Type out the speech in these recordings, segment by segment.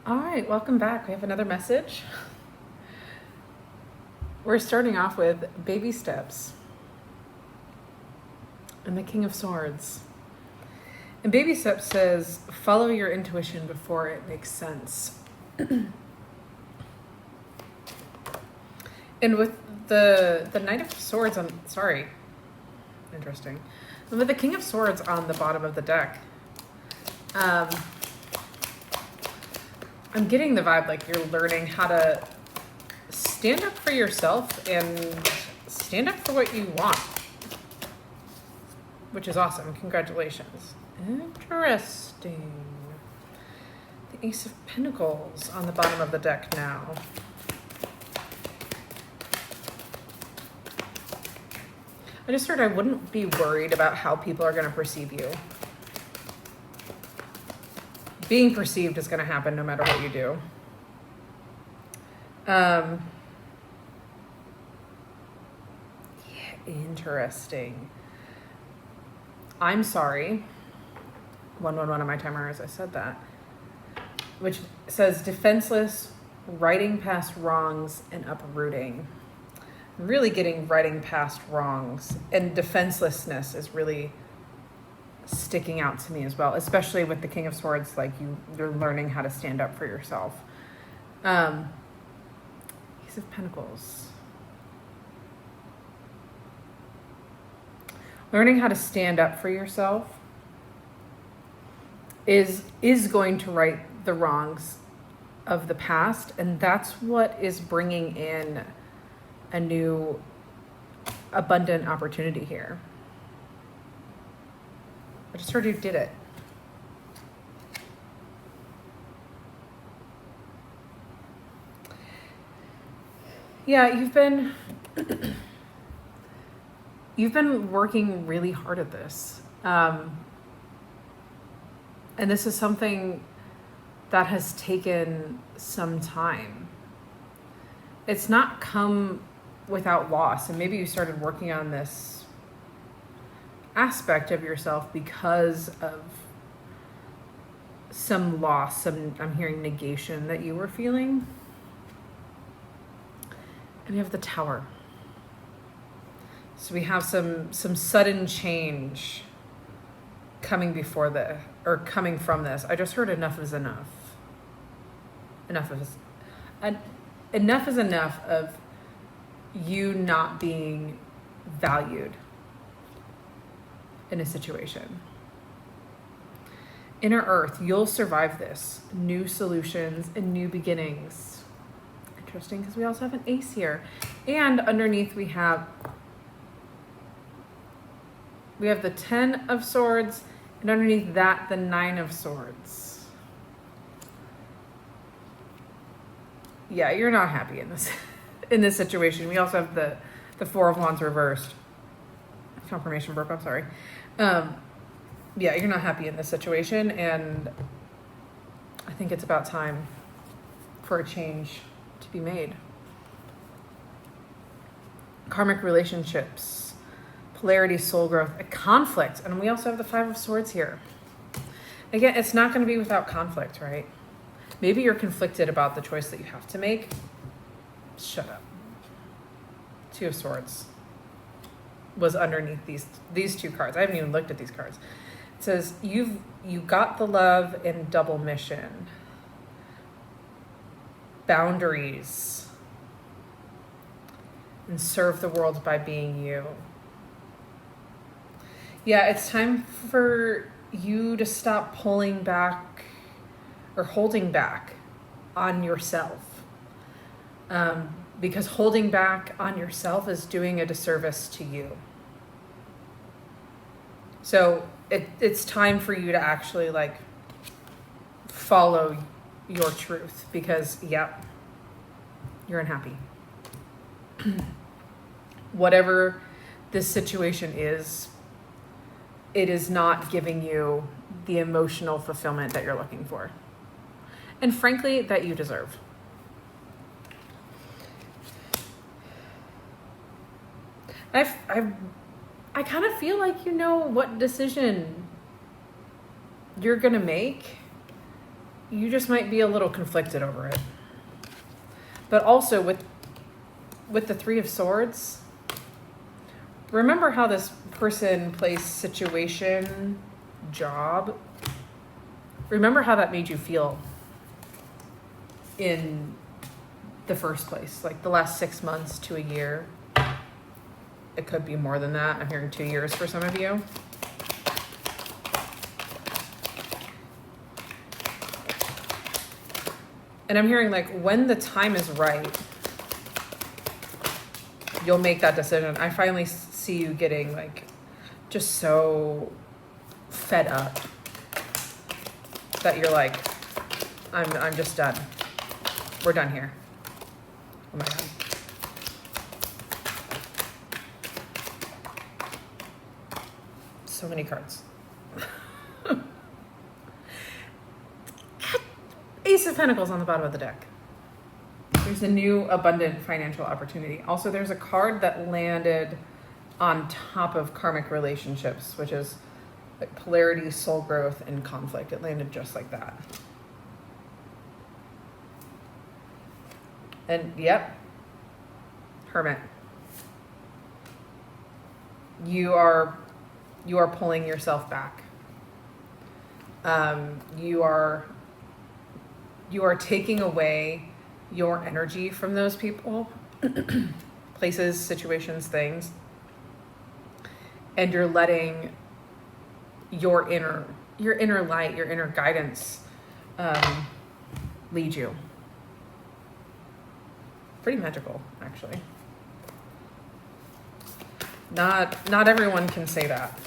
All right, welcome back. We have another message. We're starting off with baby steps and the King of Swords. And baby steps says, follow your intuition before it makes sense. And with the Knight of Swords interesting. And with the King of Swords on the bottom of the deck, I'm getting the vibe like you're learning how to stand up for yourself and stand up for what you want, which is awesome. Congratulations. Interesting. The Ace of Pentacles on the bottom of the deck now. I just heard I wouldn't be worried about how people are going to perceive you. Being perceived is going to happen no matter what you do. Yeah, interesting. I'm sorry. 111 on my timer as I said that. Which says defenseless, righting past wrongs, and uprooting. Really getting righting past wrongs. And defenselessness is really sticking out to me as well, especially with the King of Swords. Like you're learning how to stand up for yourself. Ace of Pentacles. Learning how to stand up for yourself is going to right the wrongs of the past, and that's what is bringing in a new abundant opportunity here. I just heard you did it. Yeah, you've been working really hard at this. And this is something that has taken some time. It's not come without loss. And maybe you started working on this aspect of yourself because of some loss, I'm hearing negation that you were feeling. And we have the Tower. So we have some sudden change coming from this. I just heard enough is enough. Enough is enough of you not being valued in a situation. Inner Earth, you'll survive this. New solutions and new beginnings. Interesting, because we also have an ace here. And underneath we have the 10 of Swords, and underneath that, the 9 of Swords. Yeah, you're not happy in this situation. We also have the 4 of Wands reversed. Confirmation broke, I'm sorry. Yeah, you're not happy in this situation, and I think it's about time for a change to be made. Karmic relationships, polarity, soul growth, a conflict, and we also have the 5 of Swords here. Again, it's not going to be without conflict, right? Maybe you're conflicted about the choice that you have to make. Shut up. 2 of Swords was underneath these two cards. I haven't even looked at these cards. It says you got the love in double mission. Boundaries. And serve the world by being you. Yeah, it's time for you to stop pulling back or holding back on yourself. Because holding back on yourself is doing a disservice to you. So it's time for you to actually follow your truth, because you're unhappy. Whatever this situation is, it is not giving you the emotional fulfillment that you're looking for. And frankly, that you deserve. I kind of feel like you know what decision you're going to make. you just might be a little conflicted over it. But also with the Three of Swords, remember how this person, place, situation, job, remember how that made you feel in the first place, like the last 6 months to a year. It could be more than that. I'm hearing 2 years for some of you. And I'm hearing like when the time is right, you'll make that decision. I finally see you getting like just so fed up that you're like, I'm just done. We're done here. Oh my God. So many cards. Ace of Pentacles on the bottom of the deck. There's a new abundant financial opportunity. Also, there's a card that landed on top of karmic relationships, which is like polarity, soul growth, and conflict. It landed just like that. And yep, Hermit. You are pulling yourself back. You are taking away your energy from those people, places, situations, things, and you're letting your inner light, your inner guidance lead you. Pretty magical, actually. Not everyone can say that.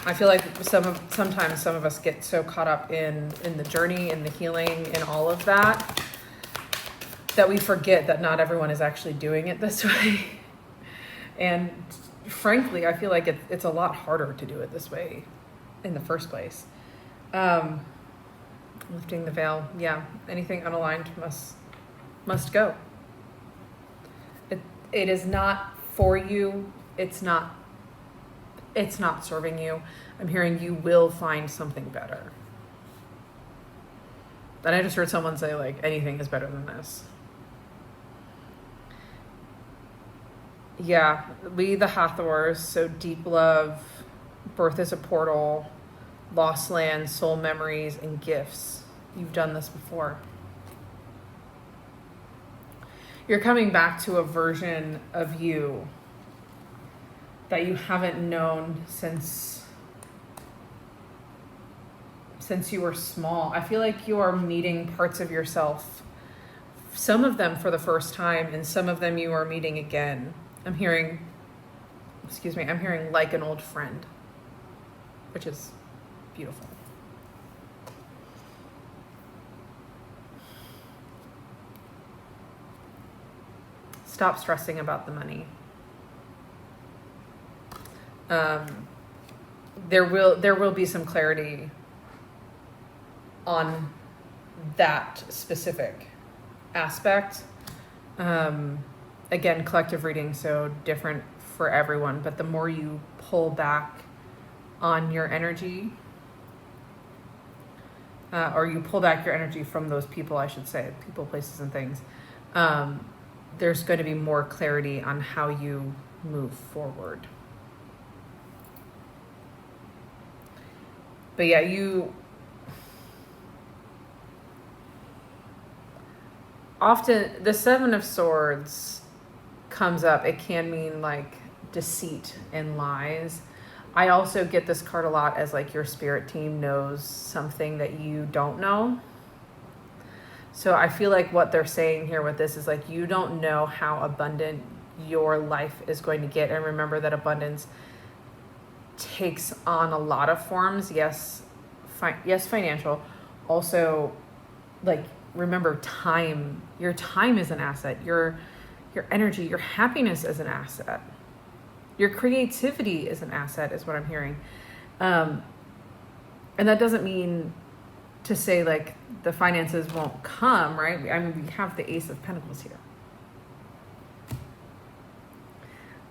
I feel like sometimes some of us get so caught up in the journey, in the healing, in all of that, that we forget that not everyone is actually doing it this way. And frankly, I feel like it's a lot harder to do it this way in the first place. Lifting the veil. Yeah. Anything unaligned must go. It is not for you. It's not serving you. I'm hearing you will find something better. And I just heard someone say like, anything is better than this. Yeah, we the Hathors, so deep love, birth is a portal, lost land, soul memories, and gifts. You've done this before. You're coming back to a version of you that you haven't known since you were small. I feel like you are meeting parts of yourself, some of them for the first time, and some of them you are meeting again. I'm hearing like an old friend, which is beautiful. Stop stressing about the money. There will be some clarity on that specific aspect. Again, collective reading, so different for everyone, but the more you pull back on your energy, or you pull back your energy from those people, I should say, people, places, and things, there's going to be more clarity on how you move forward. But yeah, often the Seven of Swords comes up. It can mean like deceit and lies. I also get this card a lot as like your spirit team knows something that you don't know. So I feel like what they're saying here with this is like, you don't know how abundant your life is going to get. And remember that abundance takes on a lot of forms. Yes, financial. Also, like, remember time. Your time is an asset. Your energy, your happiness is an asset. Your creativity is an asset, is what I'm hearing. And that doesn't mean to say like the finances won't come, right? I mean, we have the Ace of Pentacles here.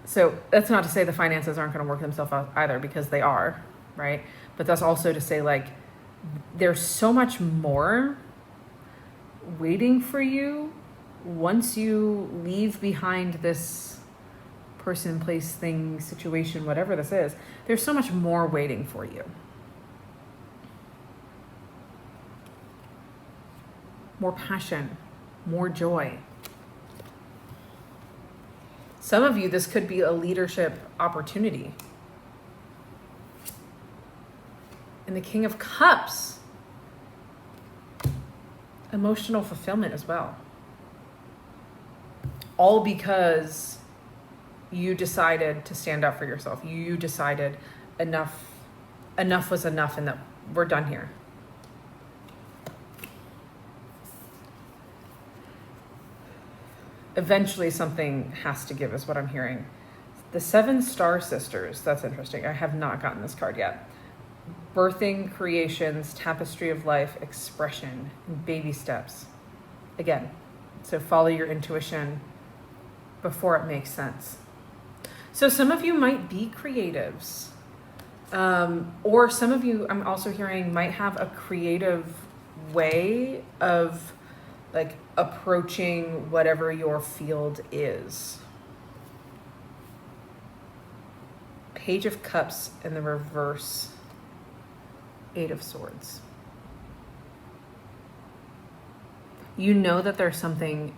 So that's not to say the finances aren't going to work themselves out either, because they are, right? But that's also to say, like, there's so much more waiting for you once you leave behind this person, place, thing, situation, whatever this is. There's so much more waiting for you. More passion, more joy. Some of you, this could be a leadership opportunity. And the King of Cups, emotional fulfillment as well. All because you decided to stand up for yourself. You decided enough was enough, and that we're done here. Eventually something has to give is what I'm hearing. The 7 Star Sisters, that's interesting. I have not gotten this card yet. Birthing, creations, tapestry of life, expression, and baby steps. Again, so follow your intuition before it makes sense. So some of you might be creatives. Or some of you, I'm also hearing, might have a creative way of like approaching whatever your field is. Page of Cups in the reverse, 8 of Swords. You know that there's something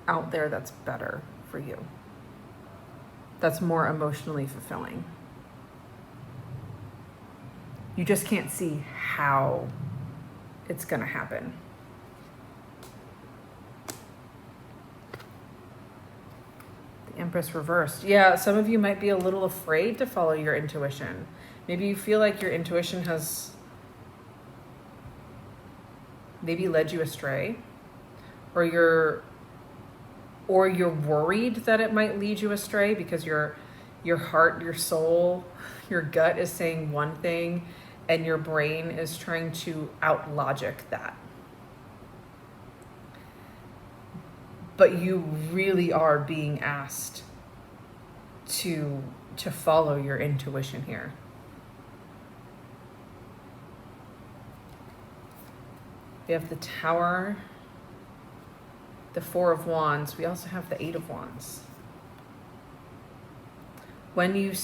out there that's better for you, that's more emotionally fulfilling. You just can't see how it's going to happen. The Empress reversed. Yeah, some of you might be a little afraid to follow your intuition. Maybe you feel like your intuition has maybe led you astray, or you're worried that it might lead you astray because your heart, your soul, your gut is saying one thing and your brain is trying to out-logic that. But you really are being asked to follow your intuition here. We have the Tower, the 4 of Wands. We also have the 8 of Wands. When you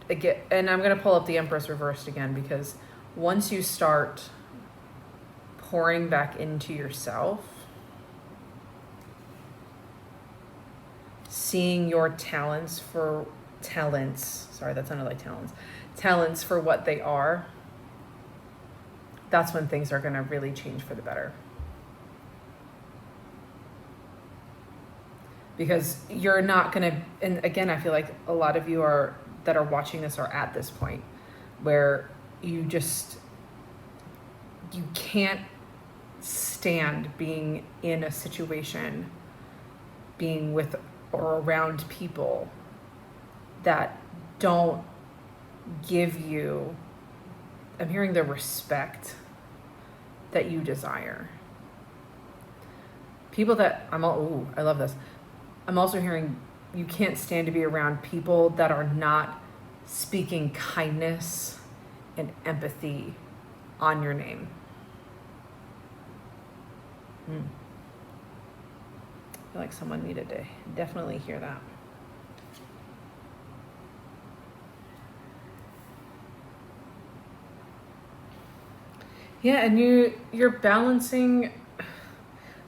again, and I'm going to pull up the Empress reversed again, because once you start pouring back into yourself, seeing your talents for what they are, that's when things are going to really change for the better. Because you're not going to, and again, I feel like a lot of you that are watching this are at this point where you can't stand being in a situation, being with or around people that don't give you, I'm hearing, the respect that you desire. People that, I love this. I'm also hearing you can't stand to be around people that are not speaking kindness and empathy on your name. I feel like someone needed to definitely hear that. Yeah, and you're balancing, I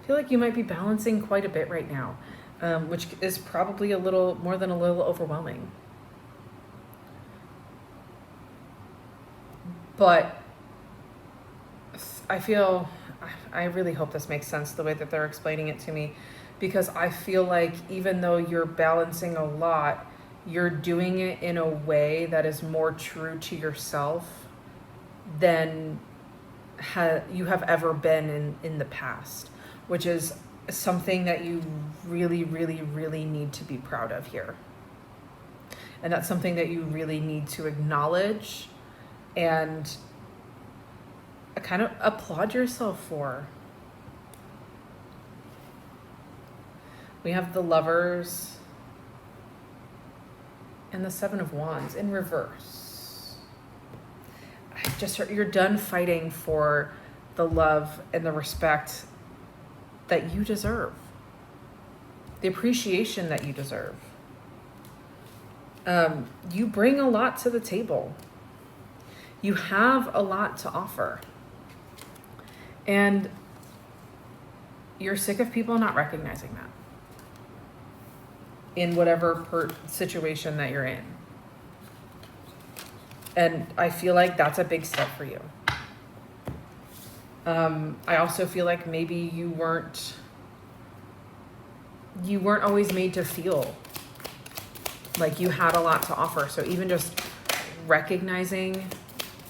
feel like you might be balancing quite a bit right now, which is probably a little more than a little overwhelming. But I really hope this makes sense the way that they're explaining it to me, because I feel like even though you're balancing a lot, you're doing it in a way that is more true to yourself than you have ever been in the past, which is something that you really, really, really need to be proud of here. And that's something that you really need to acknowledge and kind of applaud yourself for. We have the Lovers. And the Seven of Wands in reverse. I just heard you're done fighting for the love and the respect that you deserve. The appreciation that you deserve. You bring a lot to the table. You have a lot to offer. And you're sick of people not recognizing that in whatever situation that you're in. And I feel like that's a big step for you. I also feel like maybe you weren't always made to feel like you had a lot to offer. So even just recognizing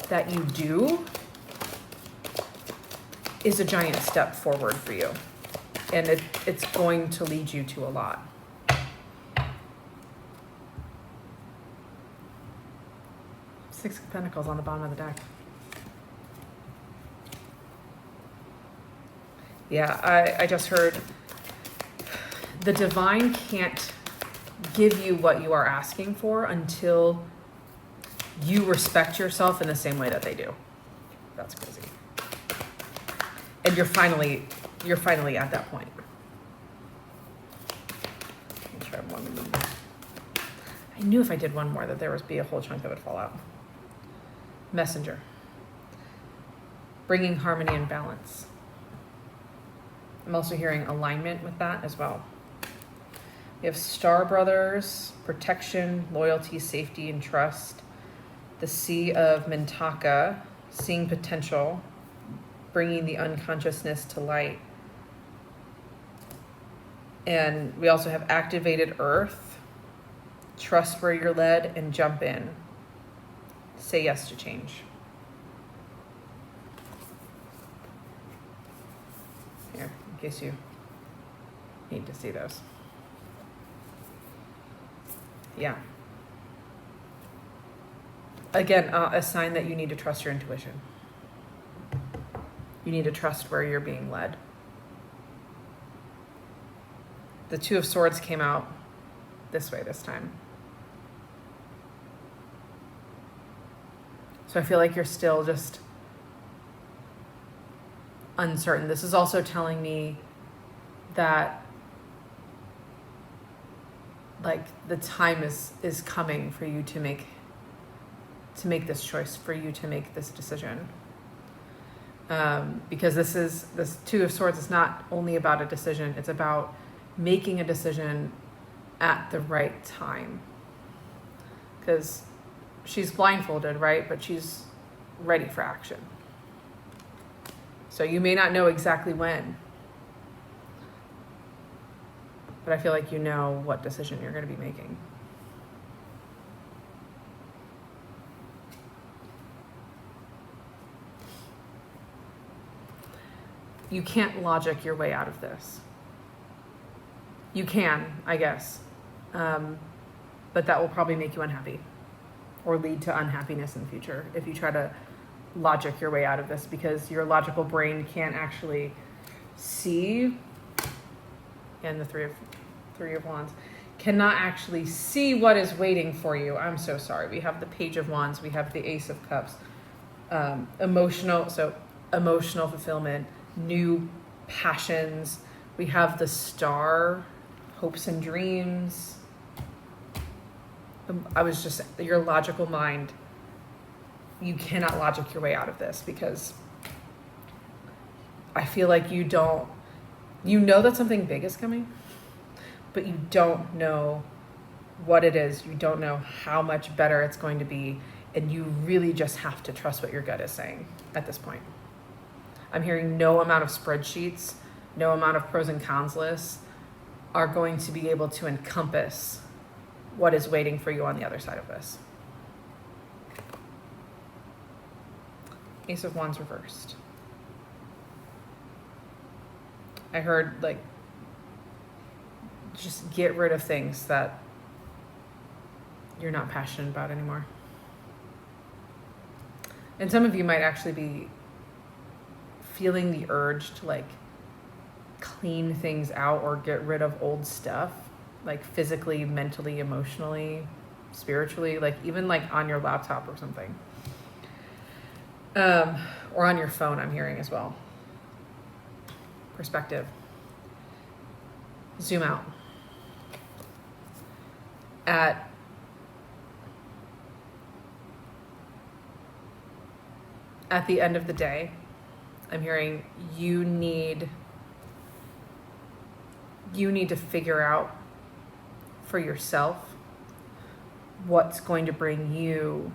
that you do is a giant step forward for you. And it's going to lead you to a lot. Six of Pentacles on the bottom of the deck. Yeah, I just heard the divine can't give you what you are asking for until you respect yourself in the same way that they do. That's crazy. And you're finally at that point. Let me try one more. I knew if I did one more that there would be a whole chunk that would fall out. Messenger. Bringing harmony and balance. I'm also hearing alignment with that as well. We have Star Brothers, protection, loyalty, safety, and trust. The Sea of Mintaka, seeing potential, bringing the unconsciousness to light. And we also have activated Earth, trust where you're led, and jump in. Say yes to change. Here, in case you need to see those. Yeah. Again, a sign that you need to trust your intuition. You need to trust where you're being led. The Two of Swords came out this way this time. So I feel like you're still just uncertain. This is also telling me that like the time is coming for you to make this choice, for you to make this decision. Because this Two of Swords is not only about a decision, it's about making a decision at the right time. Because she's blindfolded, right? But she's ready for action. So you may not know exactly when, but I feel like you know what decision you're going to be making. You can't logic your way out of this. You can, I guess. But that will probably make you unhappy or lead to unhappiness in the future if you try to logic your way out of this, because your logical brain can't actually see, and the Three of Wands cannot actually see what is waiting for you. I'm so sorry. We have the Page of Wands. We have the Ace of Cups. Emotional fulfillment, new passions. We have the Star, hopes and dreams. Your logical mind, you cannot logic your way out of this, because I feel like you know that something big is coming, but you don't know what it is. You don't know how much better it's going to be. And you really just have to trust what your gut is saying at this point. I'm hearing no amount of spreadsheets, no amount of pros and cons lists are going to be able to encompass what is waiting for you on the other side of this. Ace of Wands reversed. I heard, like, just get rid of things that you're not passionate about anymore. And some of you might actually be feeling the urge to, like, clean things out or get rid of old stuff, like physically, mentally, emotionally, spiritually, like even like on your laptop or something. Or on your phone, I'm hearing as well. Perspective. Zoom out. At the end of the day, I'm hearing you need to figure out for yourself what's going to bring you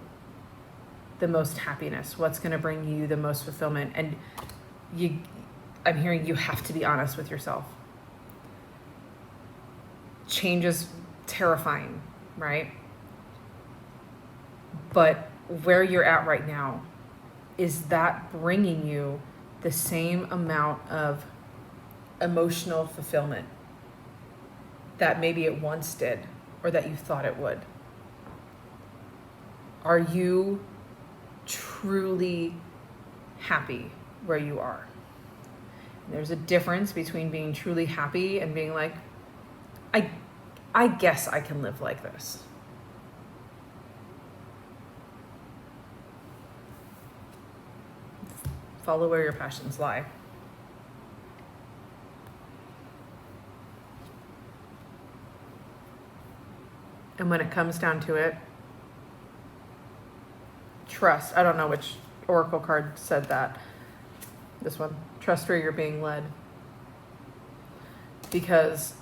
the most happiness, what's going to bring you the most fulfillment. And I'm hearing you have to be honest with yourself. Change is terrifying, right? But where you're at right now, is that bringing you the same amount of emotional fulfillment that maybe it once did or that you thought it would? Are you truly happy where you are? And there's a difference between being truly happy and being like, I guess I can live like this. Follow where your passions lie. And when it comes down to it, trust. I don't know which oracle card said that. This one. Trust where you're being led. Because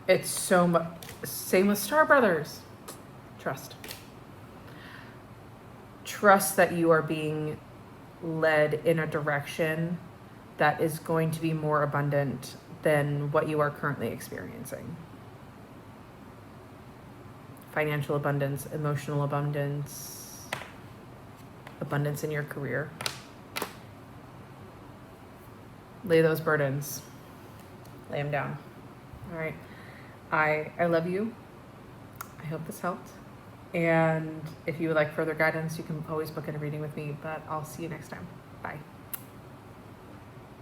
it's so much. Same with Star Brothers. Trust. Trust that you are being led in a direction that is going to be more abundant than what you are currently experiencing. Financial abundance, emotional abundance, abundance in your career. Lay those burdens. Lay them down. All right. I love you. I hope this helped. And if you would like further guidance, you can always book in a reading with me, but I'll see you next time. Bye.